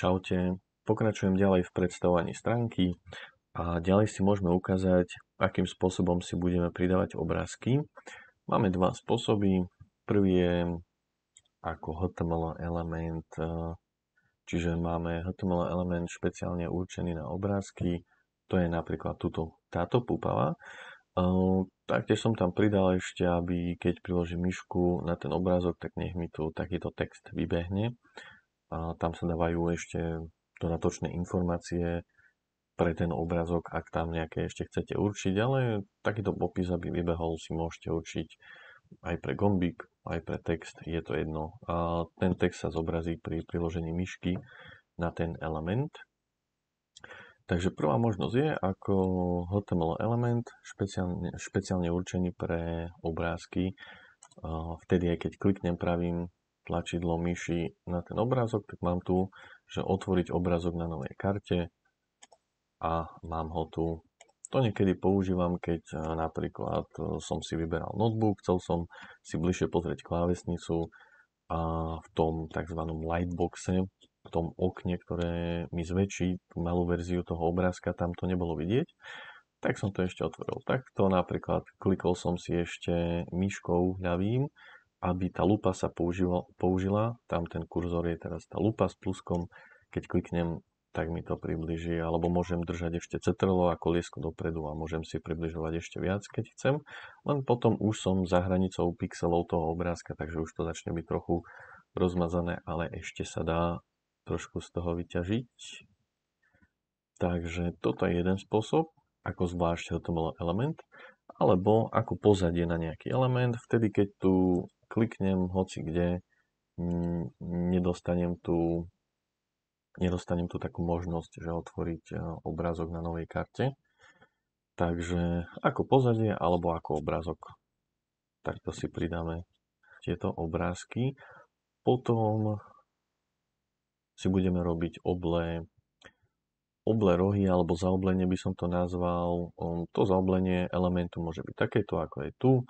Čaute, pokračujem ďalej v predstavovaní stránky a ďalej si môžeme ukázať, akým spôsobom si budeme pridávať obrázky. Máme dva spôsoby. Prvý je ako HTML element, čiže máme HTML element špeciálne určený na obrázky. To je napríklad táto púpava. Taktiež som tam pridal ešte, aby keď priložím myšku na ten obrázok, tak nech mi tu takýto text vybehne. A tam sa dávajú ešte dodatočné informácie pre ten obrázok, ak tam nejaké ešte chcete určiť, ale takýto popis, aby vybehol, si môžete určiť aj pre gombík, aj pre text, je to jedno. A ten text sa zobrazí pri priložení myšky na ten element. Takže prvá možnosť je ako HTML element, špeciálne určený pre obrázky. Vtedy, aj keď kliknem pravým tlačidlo myši na ten obrázok, tak mám tu, že otvoriť obrázok na novej karte a mám ho tu. To niekedy používam, keď napríklad som si vyberal notebook, chcel som si bližšie pozrieť klávesnicu a v tom tzv. Lightboxe, v tom okne, ktoré mi zväčší tú malú verziu toho obrázka, tam to nebolo vidieť, tak som to ešte otvoril. Takto napríklad klikol som si ešte myškou ľavým, aby tá lupa sa použila. Tam ten kurzor je teraz tá lupa s pluskom. Keď kliknem, tak mi to približí. Alebo môžem držať ešte CTRL a koliesko dopredu a môžem si približovať ešte viac, keď chcem. Len potom už som za hranicou pixelov toho obrázka, takže už to začne byť trochu rozmazané, ale ešte sa dá trošku z toho vyťažiť. Takže toto je jeden spôsob, ako zvlášť HTML element, alebo ako pozadie na nejaký element. Vtedy, keď tu kliknem hoci kde, nedostanem tu takú možnosť, že otvoriť obrázok na novej karte. Takže ako pozadie alebo ako obrázok. Takto si pridáme tieto obrázky. Potom si budeme robiť oblé rohy alebo zaoblenie by som to nazval. To zaoblenie elementu môže byť takéto, ako je tu.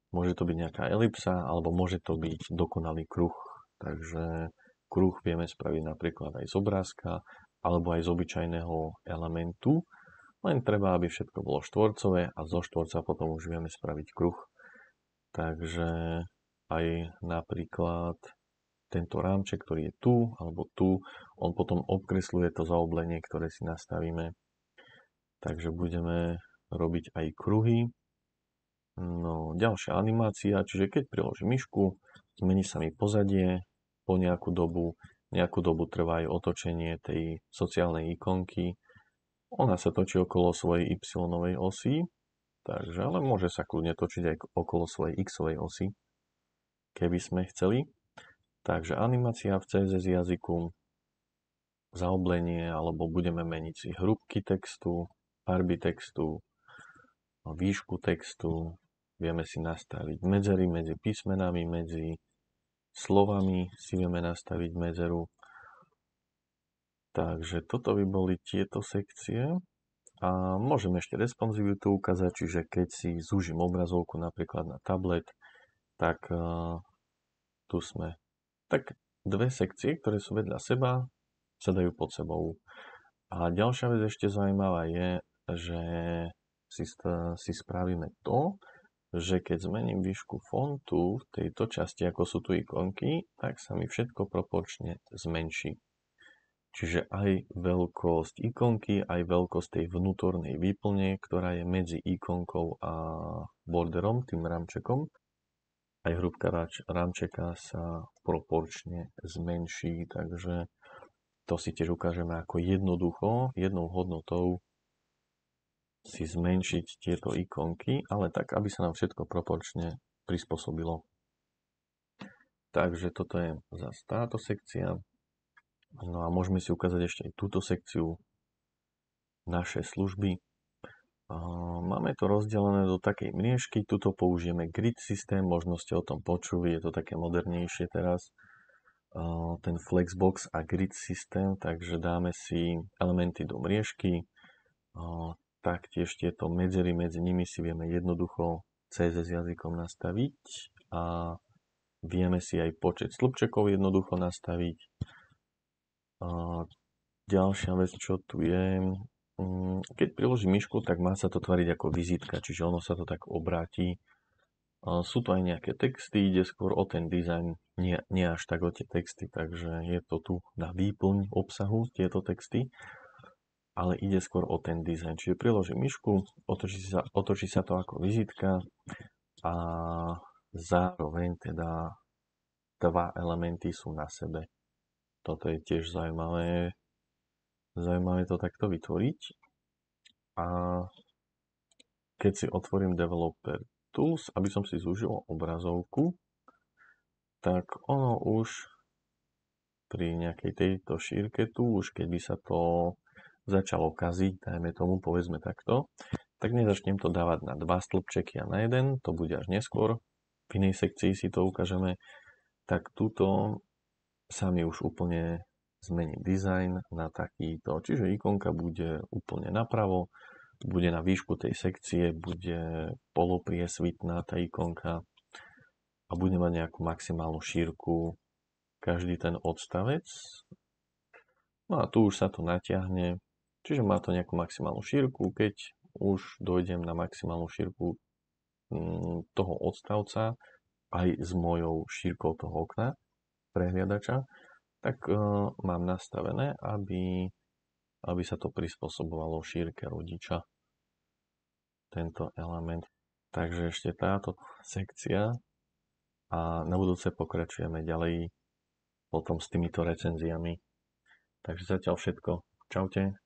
Môže to byť nejaká elipsa, alebo môže to byť dokonalý kruh. Takže kruh vieme spraviť napríklad aj z obrázka, alebo aj z obyčajného elementu. Len treba, aby všetko bolo štvorcové a zo štvorca potom už vieme spraviť kruh. Takže aj napríklad tento rámček, ktorý je tu, alebo tu, on potom obkresluje to zaoblenie, ktoré si nastavíme. Takže budeme robiť aj kruhy. No, ďalšia animácia, čiže keď priložím myšku, zmení sa mi pozadie po nejakú dobu trvá aj otočenie tej sociálnej ikonky. Ona sa točí okolo svojej y-ovej osy, takže ale môže sa kľudne točiť aj okolo svojej x-ovej osy, keby sme chceli. Takže animácia v CSS jazyku, zaoblenie, alebo budeme meniť si hrúbky textu, farby textu, výšku textu, vieme si nastaviť medzery medzi písmenami, medzi slovami si vieme nastaviť medzeru. Takže toto by boli tieto sekcie. A môžem ešte responsivitu ukázať, čiže keď si zúžim obrazovku napríklad na tablet, tak tu sme. Tak dve sekcie, ktoré sú vedľa seba, sa dajú pod sebou. A ďalšia vec ešte zaujímavá je, že si spravíme to, že keď zmením výšku fontu v tejto časti, ako sú tu ikonky, tak sa mi všetko proporčne zmenší. Čiže aj veľkosť ikonky, aj veľkosť tej vnútornej výplne, ktorá je medzi ikonkou a borderom, tým rámčekom, aj hrúbka rámčeka sa proporčne zmenší, takže to si tiež ukážeme ako jednoducho, jednou hodnotou si zmenšiť tieto ikonky, ale tak, aby sa nám všetko proporčne prispôsobilo. Takže toto je zase táto sekcia. No a môžeme si ukázať ešte aj túto sekciu, naše služby. Máme to rozdelené do takej mriežky, tuto použijeme grid systém, možno ste o tom počuli, je to také modernejšie teraz. Ten Flexbox a grid systém, takže dáme si elementy do mriežky, taktiež tieto medzery medzi nimi si vieme jednoducho CSS jazykom nastaviť a vieme si aj počet slupčekov jednoducho nastaviť. A ďalšia vec, čo tu je, keď priložím myšku, tak má sa to tvariť ako vizitka, čiže ono sa to tak obráti. Sú to aj nejaké texty, ide skôr o ten dizajn, nie až tak o tie texty, takže je to tu na výplň obsahu, tieto texty, ale ide skôr o ten dizajn. Čiže priložím myšku, otočí sa to ako vizitka a zároveň teda dva elementy sú na sebe. Toto je tiež zaujímavé to takto vytvoriť. A keď si otvorím Developer Tools, aby som si zúžil obrazovku, tak ono už pri nejakej tejto šírke tu, už keď by sa to začalo kaziť, dajme tomu, povedzme takto, tak nezačnem to dávať na dva stĺpčeky a na jeden, to bude až neskôr, v inej sekcii si to ukážeme, tak túto sa mi už úplne zmení dizajn na takýto, čiže ikonka bude úplne napravo, bude na výšku tej sekcie, bude polopriesvitná tá ikonka a bude mať nejakú maximálnu šírku každý ten odstavec. No a tu už sa to natiahne, čiže má to nejakú maximálnu šírku. Keď už dojdem na maximálnu šírku toho odstavca aj s mojou šírkou toho okna prehliadača, tak mám nastavené, aby sa to prispôsobovalo šírke rodiča, tento element. Takže ešte táto sekcia a na budúce pokračujeme ďalej potom s týmito recenziami. Takže zatiaľ všetko. Čaute.